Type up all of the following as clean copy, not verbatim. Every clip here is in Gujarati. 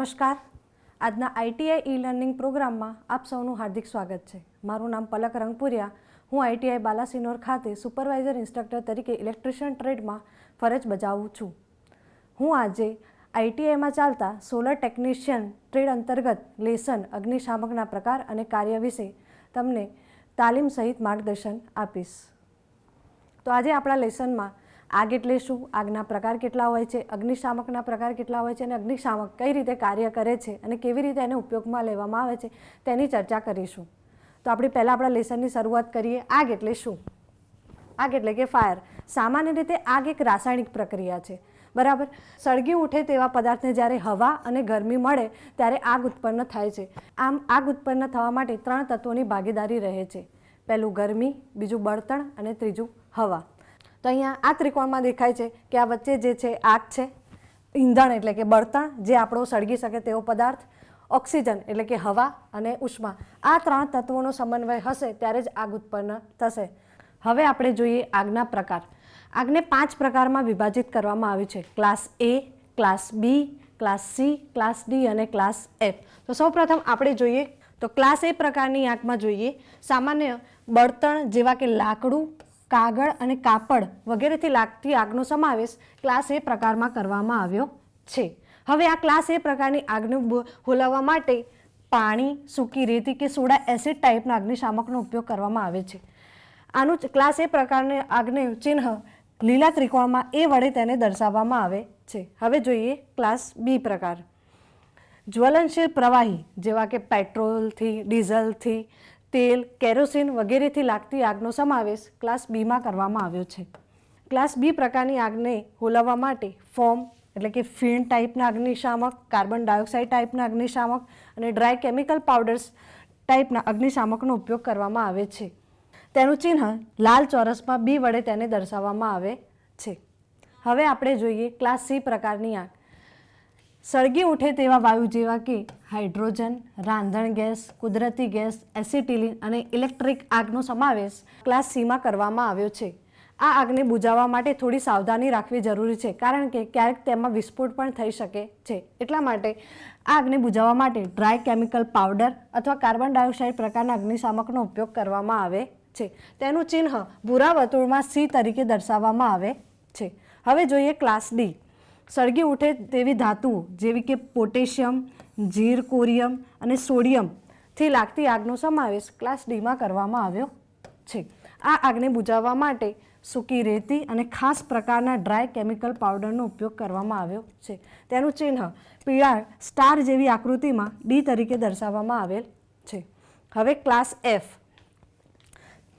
નમસ્કાર. આજના આઈટીઆઈ ઈ લર્નિંગ પ્રોગ્રામમાં આપ સૌનું હાર્દિક સ્વાગત છે. મારું નામ પલક રંગપુરિયા. હું આઈટીઆઈ બાલાસિનોર ખાતે સુપરવાઇઝર ઇન્સ્ટ્રક્ટર તરીકે ઇલેક્ટ્રિશિયન ટ્રેડમાં ફરજ બજાવું છું. હું આજે આઈટીઆઈમાં ચાલતા સોલર ટેકનિશિયન ટ્રેડ અંતર્ગત લેસન અગ્નિશામકના પ્રકાર અને કાર્ય વિશે તમને તાલીમ સહિત માર્ગદર્શન આપીશ. તો આજે આપણા લેસનમાં આગ એટલે શું, આગના પ્રકાર કેટલા હોય છે, અગ્નિશામકના પ્રકાર કેટલા હોય છે અને અગ્નિશામક કઈ રીતે કાર્ય કરે છે અને કેવી રીતે એને ઉપયોગમાં લેવામાં આવે છે તેની ચર્ચા કરીશું. તો આપણે પહેલાં આપણા લેસનની શરૂઆત કરીએ. આગ એટલે શું? આગ એટલે કે ફાયર. સામાન્ય રીતે આગ એક રાસાયણિક પ્રક્રિયા છે, બરાબર. સળગી ઉઠે તેવા પદાર્થને જ્યારે હવા અને ગરમી મળે ત્યારે આગ ઉત્પન્ન થાય છે. આમ આગ ઉત્પન્ન થવા માટે 3 તત્વોની ભાગીદારી રહે છે. પહેલું ગરમી, બીજું બળતણ અને ત્રીજું હવા. તો અહીંયા આ ત્રિકોણમાં દેખાય છે કે આ વચ્ચે જે છે આગ છે, ઈંધણ એટલે કે બળતણ જે આપણો સળગી શકે તેવો પદાર્થ, ઓક્સિજન એટલે કે હવા અને ઉષ્મા. આ 3 તત્વોનો સમન્વય હશે ત્યારે જ આગ ઉત્પન્ન થશે. હવે આપણે જોઈએ આગના પ્રકાર. આગને 5 પ્રકારમાં વિભાજિત કરવામાં આવી છે: ક્લાસ એ, ક્લાસ બી, ક્લાસ સી, ક્લાસ ડી અને ક્લાસ એફ. તો સૌપ્રથમ આપણે જોઈએ તો ક્લાસ એ પ્રકારની આગમાં જોઈએ સામાન્ય બળતણ જેવા કે લાકડું, કાગળ અને કાપડ વગેરેથી લાગતી આગનો સમાવેશ ક્લાસ એ પ્રકારમાં કરવામાં આવ્યો છે. હવે આ ક્લાસ એ પ્રકારની આગને હોલાવવા માટે પાણી, સૂકી રેતી કે સોડા એસિડ ટાઈપના અગ્નિશામકનો ઉપયોગ કરવામાં આવે છે. આનું ક્લાસ એ પ્રકારની આગને ચિહ્ન લીલા ત્રિકોણમાં એ વડે તેને દર્શાવવામાં આવે છે. હવે જોઈએ ક્લાસ બી પ્રકાર. જ્વલનશીલ પ્રવાહી જેવા કે પેટ્રોલથી, ડીઝલથી, તેલ, કેરોસીન વગેરેથી લાગતી આગનો સમાવેશ ક્લાસ બીમાં કરવામાં આવ્યો છે. ક્લાસ બી પ્રકારની આગને હોલાવવા માટે ફોમ એટલે કે ફીણ ટાઈપના અગ્નિશામક, કાર્બન ડાયોક્સાઇડ ટાઈપના અગ્નિશામક અને ડ્રાય કેમિકલ પાવડર્સ ટાઈપના અગ્નિશામકનો ઉપયોગ કરવામાં આવે છે. તેનું ચિહ્ન લાલ ચોરસમાં બી વડે તેને દર્શાવવામાં આવે છે. હવે આપણે જોઈએ ક્લાસ સી પ્રકારની આગ. સળગી ઉઠે તેવા વાયુ જેવા કે હાઇડ્રોજન, રાંધણ ગેસ, કુદરતી ગેસ, એસિટિલિન અને ઇલેક્ટ્રિક આગનો સમાવેશ ક્લાસ સીમાં કરવામાં આવ્યો છે. આ આગને બુઝાવવા માટે થોડી સાવધાની રાખવી જરૂરી છે, કારણ કે ક્યારેક તેમાં વિસ્ફોટ પણ થઈ શકે છે. એટલા માટે આ આગને બુઝાવવા માટે ડ્રાય કેમિકલ પાવડર અથવા કાર્બન ડાયોક્સાઇડ પ્રકારના અગ્નિશામકનો ઉપયોગ કરવામાં આવે છે. તેનું ચિહ્ન ભૂરા વર્તુળમાં સી તરીકે દર્શાવવામાં આવે છે. હવે જોઈએ ક્લાસ ડી. સળગી ઉઠે તેવી ધાતુઓ જેવી કે પોટેશિયમ, ઝીરકોરિયમ અને સોડિયમથી લાગતી આગનો સમાવેશ ક્લાસ ડીમાં કરવામાં આવ્યો છે. આ આગને બુઝાવવા માટે સૂકી રેતી અને ખાસ પ્રકારના ડ્રાય કેમિકલ પાવડરનો ઉપયોગ કરવામાં આવ્યો છે. તેનું ચિહ્ન પીળા સ્ટાર જેવી આકૃતિમાં ડી તરીકે દર્શાવવામાં આવેલ છે. હવે ક્લાસ એફ.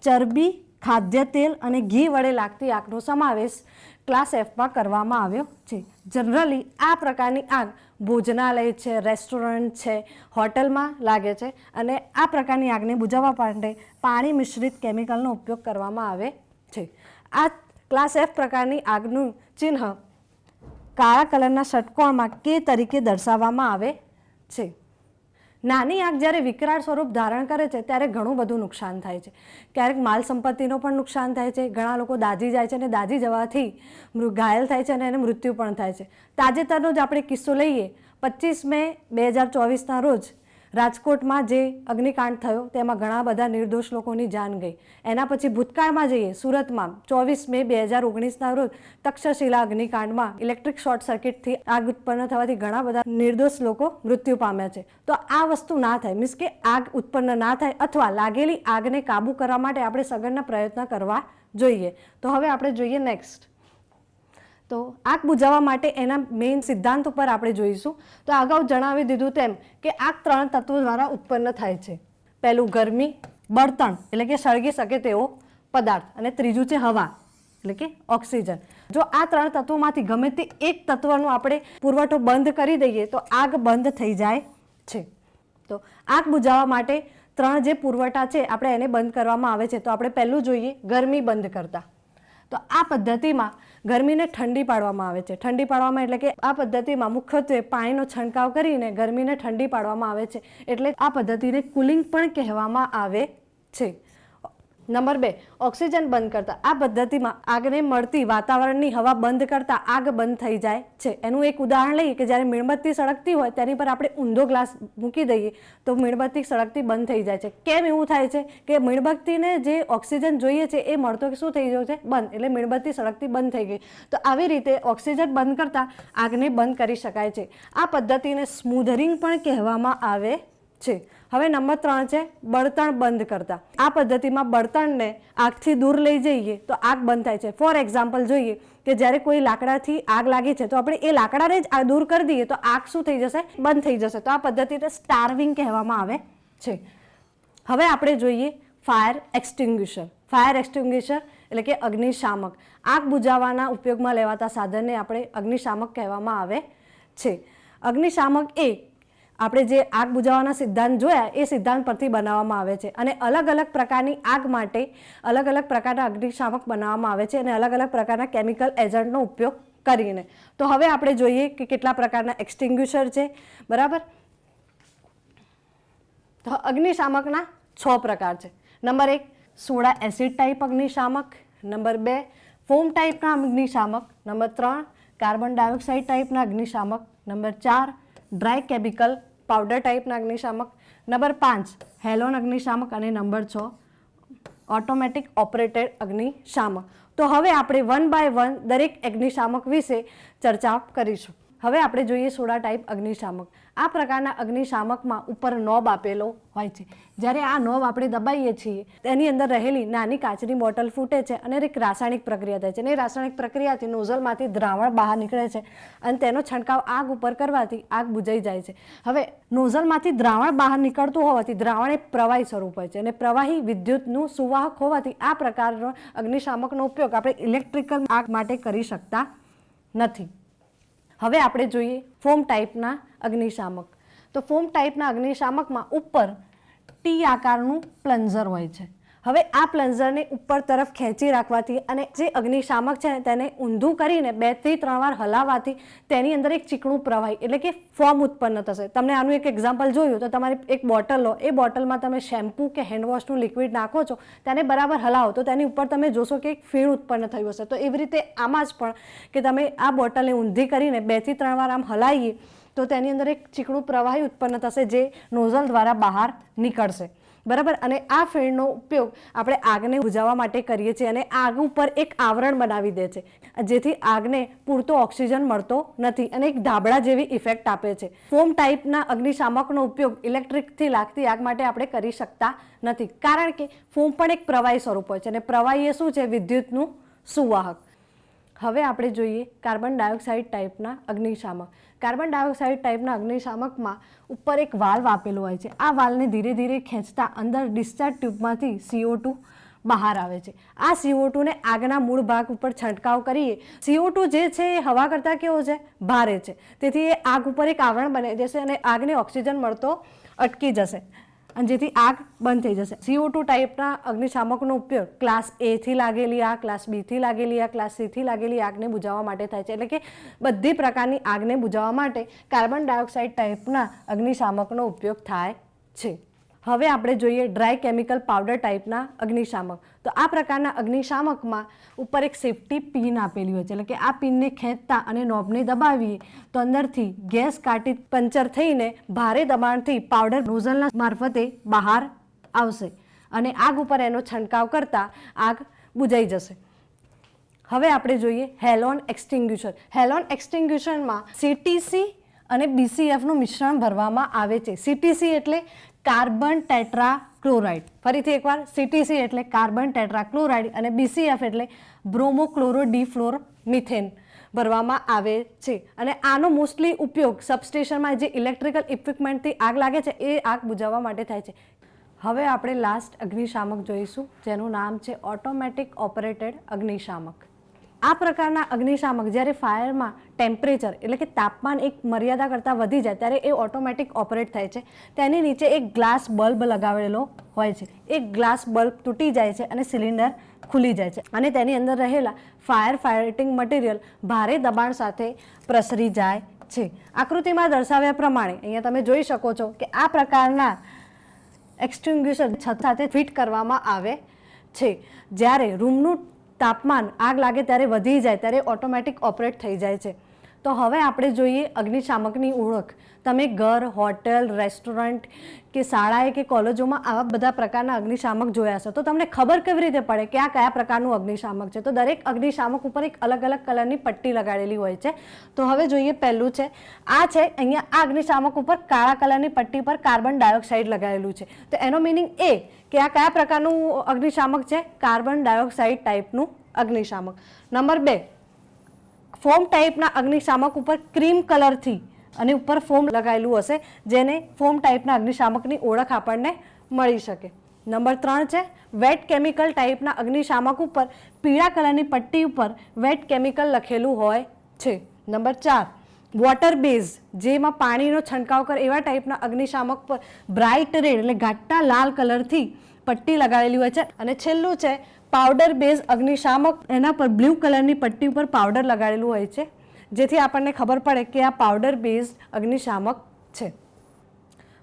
ચરબી, ખાદ્ય તેલ અને ઘી વડે લાગતી આગનો સમાવેશ ક્લાસ એફમાં કરવામાં આવ્યો છે. જનરલી આ પ્રકારની આગ ભોજનાલય છે, રેસ્ટોરન્ટ છે, હોટલમાં લાગે છે અને આ પ્રકારની આગને બુઝાવવા માટે પાણી મિશ્રિત કેમિકલનો ઉપયોગ કરવામાં આવે છે. આ ક્લાસ એફ પ્રકારની આગનું ચિહ્ન કાળા કલરના ષટકોણમાં કે તરીકે દર્શાવવામાં આવે છે. નાની આગ જ્યારે વિકરાળ સ્વરૂપ ધારણ કરે છે ત્યારે ઘણું બધું નુકસાન થાય છે. ક્યારેક માલ સંપત્તિનો પણ નુકસાન થાય છે. ઘણા લોકો દાઝી જાય છે અને દાઝી જવાથી ઘાયલ થાય છે અને એને મૃત્યુ પણ થાય છે. તાજેતરનો જ આપણે કિસ્સો લઈએ. 25 મે 2024ના રોજ રાજકોટમાં જે અગ્નિકાંડ થયો તેમાં ઘણા બધા નિર્દોષ લોકોની જાન ગઈ. એના પછી ભૂતકાળમાં જઈએ સુરતમાં 24 મે 2019ના રોજ તક્ષશિલા અગ્નિકાંડમાં ઇલેક્ટ્રિક શોર્ટ સર્કિટથી આગ ઉત્પન્ન થવાથી ઘણા બધા નિર્દોષ લોકો મૃત્યુ પામ્યા છે. તો આ વસ્તુ ના થાય, મીન્સ કે આગ ઉત્પન્ન ના થાય અથવા લાગેલી આગને કાબૂ કરવા માટે આપણે સઘન પ્રયત્ન કરવા જોઈએ. તો હવે આપણે જોઈએ નેક્સ્ટ. તો આગ બુઝાવવા માટે એના મેઇન સિદ્ધાંત ઉપર આપણે જોઈશું. તો અગાઉ જણાવી દીધું તેમ કે આગ 3 તત્વો દ્વારા ઉત્પન્ન થાય છે. પહેલું ગરમી, બળતણ એટલે કે સળગી શકે તેવો પદાર્થ અને ત્રીજું છે હવા એટલે કે ઓક્સિજન. જો આ 3 તત્વોમાંથી ગમે તે એક તત્વનો આપણે પુરવઠો બંધ કરી દઈએ તો આગ બંધ થઈ જાય છે. તો આગ બુઝાવવા માટે 3 જે પુરવઠા છે આપણે એને બંધ કરવામાં આવે છે. તો આપણે પહેલું જોઈએ ગરમી બંધ કરતા. તો આ પદ્ધતિમાં ગરમીને ઠંડી પાડવામાં આવે છે. ઠંડી પાડવામાં એટલે કે આ પદ્ધતિમાં મુખ્યત્વે પાણીનો છંટકાવ કરીને ગરમીને ઠંડી પાડવામાં આવે છે. એટલે આ પદ્ધતિને કુલિંગ પણ કહેવામાં આવે છે. નંબર 2, ઓક્સિજન બંધ કરતા. આ પદ્ધતિમાં આગને મળતી વાતાવરણની હવા બંધ કરતા આગ બંધ થઈ જાય છે. એનું એક ઉદાહરણ લઈએ કે જ્યારે મીણબત્તી સળગતી હોય તેની પર આપણે ઊંધો ગ્લાસ મૂકી દઈએ તો મીણબત્તી સળગતી બંધ થઈ જાય છે. કેમ એવું થાય છે કે મીણબત્તીને જે ઓક્સિજન જોઈએ છે એ મળતો શું થઈ ગયો છે? બંધ. એટલે મીણબત્તી સળગતી બંધ થઈ ગઈ. તો આવી રીતે ઓક્સિજન બંધ કરતા આગને બંધ કરી શકાય છે. આ પદ્ધતિને સ્મૂધરિંગ પણ કહેવામાં આવે છે. હવે નંબર 3 છે બળતણ બંધ કરતા. આ પદ્ધતિમાં બળતણને આગથી દૂર લઈ જઈએ તો આગ બંધ થાય છે. ફોર એક્ઝામ્પલ જોઈએ કે જ્યારે કોઈ લાકડાથી આગ લાગી છે તો આપણે એ લાકડાને જ દૂર કરી દઈએ તો આગ શું થઈ જશે? બંધ થઈ જશે. તો આ પદ્ધતિને સ્ટાર્વિંગ કહેવામાં આવે છે. હવે આપણે જોઈએ ફાયર એક્સટિંગ્યુશર. ફાયર એક્સટિંગ્યુશર એટલે કે અગ્નિશામક. આગ બુઝાવવાના ઉપયોગમાં લેવાતા સાધનને આપણે અગ્નિશામક કહેવામાં આવે છે. અગ્નિશામક એ આપણે જે આગ બુઝાવવાના સિદ્ધાંત જોયા એ સિદ્ધાંત પરથી બનાવવામાં આવે છે અને અલગ અલગ પ્રકારની આગ માટે અલગ અલગ પ્રકારના અગ્નિશામક બનાવવામાં આવે છે અને અલગ અલગ પ્રકારના કેમિકલ એજન્ટનો ઉપયોગ કરીને. તો હવે આપણે જોઈએ કે કેટલા પ્રકારના એક્સટિંગ્યુશર છે. બરાબર. તો અગ્નિશામકના 6 પ્રકાર છે. નંબર 1, સોડા એસિડ ટાઈપ અગ્નિશામક. નંબર 2, ફોમ ટાઈપના અગ્નિશામક. નંબર 3, કાર્બન ડાયોક્સાઇડ ટાઈપના અગ્નિશામક. નંબર 4, ડ્રાય કેમિકલ પાવડર ટાઈપના અગ્નિશામક. નંબર 5, હેલોન અગ્નિશામક. અને નંબર 6, ઓટોમેટિક ઓપરેટેડ અગ્નિશામક. તો હવે આપણે 1 બાય 1 દરેક અગ્નિશામક વિશે ચર્ચા કરીશું. હવે આપણે જોઈએ સોડા ટાઈપ અગ્નિશામક. આ પ્રકારના અગ્નિશામકમાં ઉપર નોબ આપેલો હોય છે. જ્યારે આ નોબ આપણે દબાવીએ છીએ તેની અંદર રહેલી નાની કાચની બોટલ ફૂટે છે અને એક રાસાયણિક પ્રક્રિયા થાય છે. અને એ રાસાયણિક પ્રક્રિયાથી નોઝલમાંથી દ્રાવણ બહાર નીકળે છે અને તેનો છંટકાવ આગ ઉપર કરવાથી આગ બુઝાઈ જાય છે. હવે નોઝલમાંથી દ્રાવણ બહાર નીકળતું હોવાથી દ્રાવણ એ પ્રવાહી સ્વરૂપ હોય છે અને પ્રવાહી વિદ્યુતનું સુવાહક હોવાથી આ પ્રકારનો અગ્નિશામકનો ઉપયોગ આપણે ઇલેક્ટ્રિકલ આગ માટે કરી શકતા નથી. હવે આપણે જોઈએ ફોમ ટાઈપના અગ્નિશામક. તો ફોમ ટાઈપના અગ્નિશામકમાં ઉપર ટી આકારનું પ્લન્ઝર હોય છે. હવે આ પ્લન્ઝરને ઉપર તરફ ખેંચી રાખવાથી અને જે અગ્નિશામક છે તેને ઊંધું કરીને 2 થી 3 વાર હલાવવાથી તેની અંદર એક ચીકણું પ્રવાહી એટલે કે ફોમ ઉત્પન્ન થશે. તમને આનું એક એક્ઝામ્પલ જોયું તો તમારી એક બોટલ લો, એ બોટલમાં તમે શેમ્પૂ કે હેન્ડવોશનું લિક્વિડ નાખો છો, તેને બરાબર હલાવો તો તેની ઉપર તમે જોશો કે એક ફીણ ઉત્પન્ન થયું હશે. તો એવી રીતે આમાં જ પણ કે તમે આ બોટલને ઊંધી કરીને 2 થી 3 વાર આમ હલાવીએ તો તેની અંદર એક ચીકણું પ્રવાહી ઉત્પન્ન થશે જે નોઝલ દ્વારા બહાર નીકળશે. બરાબર. અને આ ફીણનો ઉપયોગ આપણે આગને બુઝાવવા માટે કરીએ છીએ અને આગ ઉપર એક આવરણ બનાવી દે છે જેથી આગને પૂરતો ઓક્સિજન મળતો નથી અને એક ધાબળા જેવી ઇફેક્ટ આપે છે. ફોમ ટાઈપના અગ્નિશામકનો ઉપયોગ ઇલેક્ટ્રિકથી લાગતી આગ માટે આપણે કરી શકતા નથી કારણ કે ફોમ પણ એક પ્રવાહી સ્વરૂપ હોય છે અને પ્રવાહી એ શું છે? વિદ્યુતનું સુવાહક. હવે આપણે જોઈએ કાર્બન ડાયોક્સાઇડ ટાઈપના અગ્નિશામક. કાર્બન ડાયોક્સાઇડ ટાઈપના અગ્નિશામકમાં ઉપર એક વાલ્વ આપેલો હોય છે. આ વાલ્વને ધીરે ધીરે ખેંચતા અંદર ડિસ્ચાર્જ ટ્યુબમાંથી CO2 બહાર આવે છે. આ CO2 ને આગના મૂળ ભાગ ઉપર છંટકાવ કરીએ. CO2 જે છે એ હવા કરતાં કેવો છે? ભારે છે. તેથી એ આગ ઉપર એક આવરણ બનાવી દેશે અને આગને ઓક્સિજન મળતો અટકી જશે અને જેથી આગ બંધ થઈ જશે. CO2 ટાઈપના અગ્નિશામકનો ઉપયોગ ક્લાસ A થી લાગેલી આગ, ક્લાસ B થી લાગેલી આગ, ક્લાસ C થી લાગેલી આગને બુઝાવવા માટે થાય છે. એટલે કે બધી પ્રકારની આગને બુઝાવવા માટે કાર્બન ડાયોક્સાઇડ ટાઈપના અગ્નિશામકનો ઉપયોગ થાય છે. હવે આપણે જોઈએ ડ્રાય કેમિકલ પાવડર ટાઈપના અગ્નિશામક. તો આ પ્રકારના અગ્નિશામકમાં ઉપર એક સેફ્ટી પિન આપેલી હોય છે. એટલે કે આ પિનને ખેંચતા અને નોબને દબાવીએ તો અંદરથી ગેસ કાટી પંચર થઈને ભારે દબાણથી પાવડર નોઝલના મારફતે બહાર આવશે અને આગ ઉપર એનો છંટકાવ કરતાં આગ બુઝાઈ જશે. હવે આપણે જોઈએ હેલોન એક્સટિંગ્યુશર. હેલોન એક્સટિંગ્યુશરમાં CTC અને BCFનું મિશ્રણ ભરવામાં આવે છે. CTC એટલે કાર્બન ટેટ્રા ક્લોરાઇડ. ફરીથી એકવાર, CTC એટલે કાર્બન ટેટ્રા ક્લોરાઇડ અને BCF એટલે બ્રોમોક્લોરો ડિફ્લોર મિથેન ભરવામાં આવે છે. અને આનો મોસ્ટલી ઉપયોગ સબસ્ટેશનમાં જે ઇલેક્ટ્રિકલ ઇક્વિપમેન્ટથી આગ લાગે છે એ આગ બુઝાવવા માટે થાય છે. હવે આપણે લાસ્ટ અગ્નિશામક જોઈશું જેનું નામ છે ઓટોમેટિક ઓપરેટેડ અગ્નિશામક. આ પ્રકારના અગ્નિશામક જ્યારે ફાયરમાં ટેમ્પરેચર એટલે કે તાપમાન એક મર્યાદા કરતાં વધી જાય ત્યારે એ ઓટોમેટિક ઓપરેટ થાય છે. તેની નીચે એક ગ્લાસ બલ્બ લગાવેલો હોય છે. એક ગ્લાસ બલ્બ તૂટી જાય છે અને સિલિન્ડર ખુલી જાય છે અને તેની અંદર રહેલા ફાયર ફાઇટિંગ મટીરિયલ ભારે દબાણ સાથે પ્રસરી જાય છે. આકૃતિમાં દર્શાવ્યા પ્રમાણે અહીંયા તમે જોઈ શકો છો કે આ પ્રકારના એક્સટિંગ્યુશર છત સાથે ફિટ કરવામાં આવે છે. જ્યારે રૂમનું તાપમાન આગ લાગે ત્યારે વધી જાય ત્યારે ઓટોમેટિક ઓપરેટ થઈ જાય છે. તો હવે આપણે જોઈએ અગ્નિશામકની ઓળખ. તમે ઘર, હોટેલ, રેસ્ટોરન્ટ કે શાળાએ કે કોલેજોમાં આવા બધા પ્રકારના અગ્નિશામક જોયા છે. તો તમને ખબર કેવી રીતે પડે કે આ કયા પ્રકારનું અગ્નિશામક છે? તો દરેક અગ્નિશામક ઉપર એક અલગ અલગ કલરની પટ્ટી લગાડેલી હોય છે. તો હવે જોઈએ પહેલું છે આ છે અહીંયા આ અગ્નિશામક ઉપર કાળા કલરની પટ્ટી પર કાર્બન ડાયોક્સાઇડ લગાવેલું છે. તો એનો મિનિંગ એ કે આ કયા પ્રકારનું અગ્નિશામક છે? કાર્બન ડાયોક્સાઇડ ટાઈપનું અગ્નિશામક. નંબર 2, ફોમ ટાઈપના અગ્નિશામક ઉપર ક્રીમ કલરથી અને ઉપર ફોમ લગાવેલું હશે જેને ફોમ ટાઈપના અગ્નિશામકની ઓળખ આપણને મળી શકે. નંબર 3 છે વેટ કેમિકલ ટાઈપના અગ્નિશામક ઉપર પીળા કલરની પટ્ટી ઉપર વેટ કેમિકલ લખેલું હોય છે. નંબર 4 વોટર બેઝ જેમાં પાણીનો છંટકાવ કરે એવા ટાઈપના અગ્નિશામક પર બ્રાઇટ રેડ એટલે ઘાટા લાલ કલરથી પટ્ટી લગાવેલી હોય છે. અને છેલ્લું છે પાવડર બેઝ અગ્નિશામક, એના પર બ્લુ કલરની પટ્ટી ઉપર પાવડર લગાડેલું હોય છે જેથી આપણને ખબર પડે કે આ પાવડર બેઝ અગ્નિશામક છે.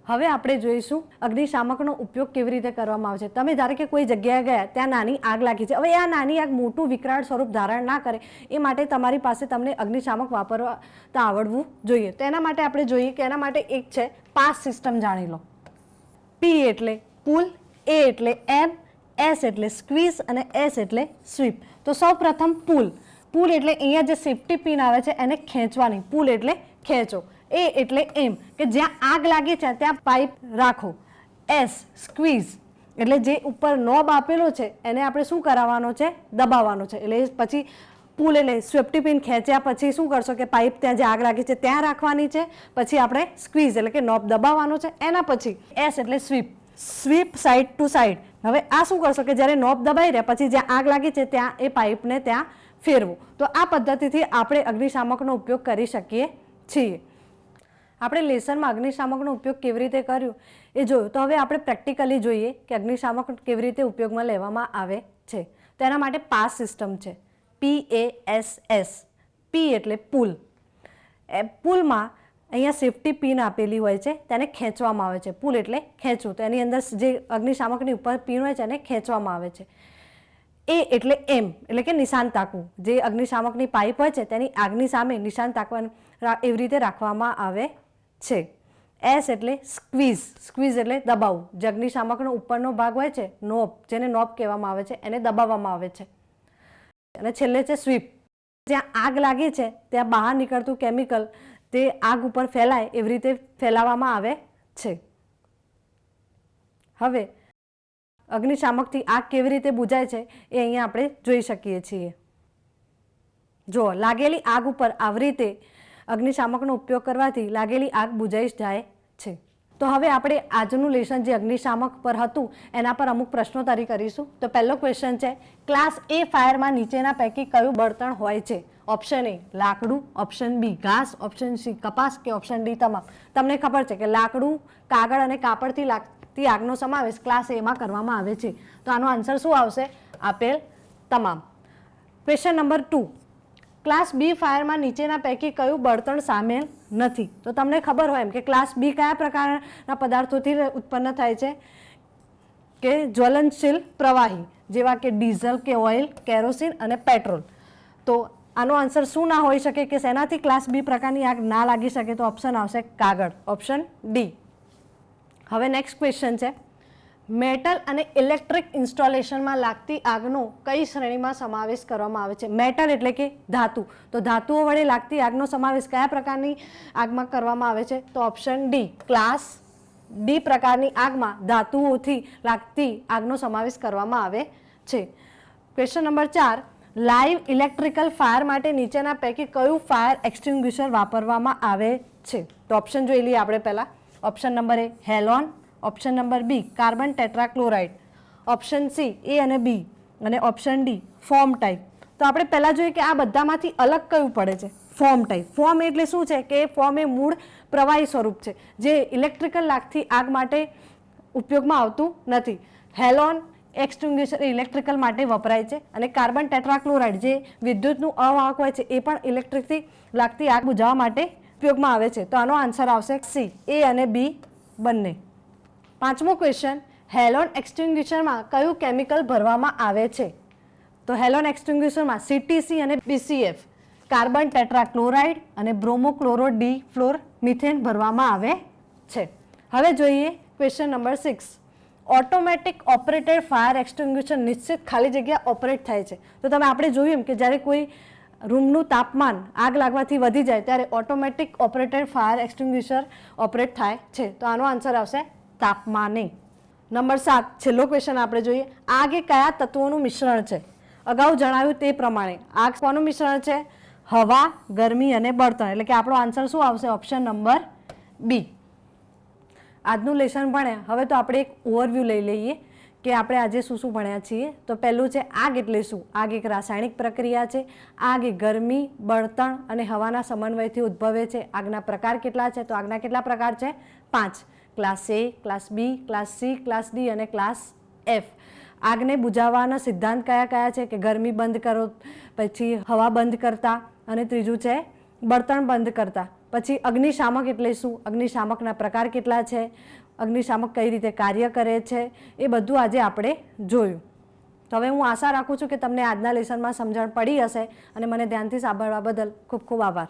હવે આપણે જોઈશું અગ્નિશામકનો ઉપયોગ કેવી રીતે કરવામાં આવે છે. તમે ધારો કે કોઈ જગ્યાએ ગયા ત્યાં નાની આગ લાગી છે. હવે આ નાની આગ મોટું વિકરાળ સ્વરૂપ ધારણ ના કરે એ માટે તમારી પાસે તમને અગ્નિશામક વાપરવા આવડવું જોઈએ. તો એના માટે આપણે જોઈએ કે એના માટે એક છે પાસ સિસ્ટમ. જાણી લો. P એટલે પુલ, A એટલે એમ, S એટલે સ્ક્વીઝ અને S એટલે સ્વીપ. તો સૌ પ્રથમ પુલ. પુલ એટલે અહીંયા જે સેફ્ટી પિન આવે છે એને ખેંચવાની. પુલ એટલે ખેંચો. A એટલે એમ કે જ્યાં આગ લાગી છે ત્યાં પાઇપ રાખો. S સ્ક્વીઝ એટલે જે ઉપર નોબ આપેલો છે એને આપણે શું કરાવવાનો છે? દબાવવાનો છે. એટલે પછી પુલ એટલે સેફ્ટી પિન ખેંચ્યા પછી શું કરશો કે પાઇપ ત્યાં જે આગ લાગી છે ત્યાં રાખવાની છે. પછી આપણે સ્ક્વીઝ એટલે કે નોબ દબાવવાનો છે. એના પછી S એટલે sweep, sweep side to side. હવે આ શું કરશો કે જ્યારે નોબ દબાઈ રહ્યા પછી જ્યાં આગ લાગી છે ત્યાં એ પાઇપને ત્યાં ફેરવું. તો આ પદ્ધતિથી આપણે અગ્નિશામકનો ઉપયોગ કરી શકીએ છીએ. આપણે લેસનમાં અગ્નિશામકનો ઉપયોગ કેવી રીતે કર્યો એ જોયું. તો હવે આપણે પ્રેક્ટિકલી જોઈએ કે અગ્નિશામક કેવી રીતે ઉપયોગમાં લેવામાં આવે છે. તેના માટે પાસ સિસ્ટમ છે. PASS. P એટલે પુલ. પુલમાં અહીંયા સેફ્ટી પિન આપેલી હોય છે તેને ખેંચવામાં આવે છે. પુલ એટલે ખેંચવું. તો એની અંદર જે અગ્નિશામકની ઉપર પિન હોય છે એને ખેંચવામાં આવે છે. A એટલે એમ એટલે કે નિશાન તાકવું. જે અગ્નિશામકની પાઇપ હોય છે તેની આગની સામે નિશાન તાકવાનું એવી રીતે રાખવામાં આવે છે. S એટલે સ્ક્વીઝ. સ્ક્વીઝ એટલે દબાવવું. જે અગ્નિશામકનો ઉપરનો ભાગ હોય છે નોબ, જેને નોબ કહેવામાં આવે છે, એને દબાવવામાં આવે છે. અને છેલ્લે છે સ્વીપ. જ્યાં આગ લાગી છે ત્યાં બહાર નીકળતું કેમિકલ તે આગ ઉપર ફેલાય એવી રીતે ફેલાવવામાં આવે છે. હવે અગ્નિશામકથી આગ કેવી રીતે બુઝાય છે એ અહીંયા આપણે જોઈ શકીએ છીએ. જો લાગેલી આગ ઉપર આવી રીતે અગ્નિશામકનો ઉપયોગ કરવાથી લાગેલી આગ બુઝાઈ જાય છે. તો હવે આપણે આજનું લેસન જે અગ્નિશામક પર હતું એના પર અમુક પ્રશ્નોત્તરી કરીશું. તો પહેલો ક્વેશ્ચન છે ક્લાસ A ફાયરમાં નીચેના પૈકી કયું બળતણ હોય છે? ઓપ્શન A લાકડું, ઓપ્શન B ઘાસ, ઓપ્શન C કપાસ કે ઓપ્શન D તમામ. તમને ખબર છે કે લાકડું, કાગળ અને કાપડથી લાગતી આગનો સમાવેશ ક્લાસ A માં કરવામાં આવે છે. તો આનો આન્સર શું આવશે? આપેલ તમામ. ક્વેશ્ચન નંબર 2 ક્લાસ B ફાયરમાં નીચેના પૈકી કયું બળતણ સામેલ નથી? તો તમને ખબર હોય એમ કે ક્લાસ B કયા પ્રકારના પદાર્થોથી ઉત્પન્ન થાય છે? કે જ્વલનશીલ પ્રવાહી જેવા કે ડીઝલ કે ઓઇલ, કેરોસીન અને પેટ્રોલ. તો આનો આન્સર શું ના હોઈ શકે કે શેનાથી ક્લાસ B પ્રકારની આગ ના લાગી શકે? તો ઓપ્શન આવશે કાગળ, ઓપ્શન D. હવે નેક્સ્ટ ક્વેશ્ચન છે મેટલ અને ઇલેક્ટ્રિક ઇન્સ્ટોલેશનમાં લાગતી આગનો કઈ શ્રેણીમાં સમાવેશ કરવામાં આવે છે? મેટલ એટલે કે ધાતુ. તો ધાતુઓ વડે લાગતી આગનો સમાવેશ કયા પ્રકારની આગમાં કરવામાં આવે છે? તો ઓપ્શન D ક્લાસ D પ્રકારની આગમાં ધાતુઓથી લાગતી આગનો સમાવેશ કરવામાં આવે છે. Question number 4 live electrical fire માટે નીચેના પૈકી કયું ફાયર એક્સટિંગ્વિશર વાપરવામાં આવે છે? તો ઓપ્શન જોઈ લઈએ આપણે પહેલા. Option number A halon, option number B carbon tetrachloride, option C A અને B અને ઓપ્શન D ફોર્મ ટાઈપ. તો આપણે પહેલાં જોઈએ કે આ બધામાંથી અલગ કયું પડે છે? Form type. ફોર્મ એટલે શું છે કે ફોર્મ એ મૂળ પ્રવાહી સ્વરૂપ છે જે ઇલેક્ટ્રિકલ લાગતી આગ માટે ઉપયોગમાં આવતું નથી. હેલોન એક્સટિંગ્વિશર ઇલેક્ટ્રિકલ માટે વપરાય છે અને કાર્બન ટેટ્રાક્લોરાઇડ જે વિદ્યુતનું અવાહક હોય છે એ પણ ઇલેક્ટ્રિકથી લાગતી આગ બુઝાવવા માટે ઉપયોગમાં આવે છે. તો આનો આન્સર આવશે C A અને B બંને. પાંચમો ક્વેશ્ચન હેલોન એક્સટિંગ્યુશરમાં કયું કેમિકલ ભરવામાં આવે છે? તો હેલોન એક્સટિંગ્યુશરમાં CTC અને BCF કાર્બન ટેટ્રાક્લોરાઇડ અને બ્રોમોક્લોરો ડી ફ્લોર મિથેન ભરવામાં આવે છે. હવે જોઈએ question number 6. Automatic operated fire extinguisher નિશ્ચિત ખાલી જગ્યા ઓપરેટ થાય છે. તો તમે આપણે જોયું એમ કે જ્યારે કોઈ રૂમનું તાપમાન આગ લાગવાથી વધી જાય ત્યારે automatic operated fire extinguisher operate થાય છે. તો આનો આન્સર આવશે તાપમાને. નંબર 7 છેલ્લો ક્વેશ્ચન આપણે જોઈએ. આગ એ કયા તત્વોનું મિશ્રણ છે? અગાઉ જણાવ્યું તે પ્રમાણે આગ કોનું મિશ્રણ છે? હવા, ગરમી અને બળતણ. એટલે કે આપણો આન્સર શું આવશે? Option number B. આજનું લેસન ભણ્યા. હવે તો આપણે એક ઓવરવ્યૂ લઈ લઈએ કે આપણે આજે શું શું ભણ્યા છીએ. તો પહેલું છે આગ એટલે શું? આગ એક રાસાયણિક પ્રક્રિયા છે. આગ એ ગરમી, બળતણ અને હવાના સમન્વયથી ઉદ્ભવે છે. આગના પ્રકાર કેટલા છે? તો આગના કેટલા પ્રકાર છે? 5. Class A, class B, class C, class D અને ક્લાસ F. આગને બુઝાવવાના સિદ્ધાંત કયા કયા છે? કે ગરમી બંધ કરો, પછી હવા બંધ કરતા, અને ત્રીજું છે બળતણ બંધ કરતા. પછી અગ્નિશામક એટલે શું? અગ્નિશામકના પ્રકાર કેટલા છે? અગ્નિશામક કઈ રીતે કાર્ય કરે છે? એ બધું આજે આપણે જોયું. તો હવે હું આશા રાખું છું કે તમને આજના લેસનમાં સમજણ પડી હશે અને મને ધ્યાનથી સાંભળવા બદલ ખૂબ ખૂબ આભાર.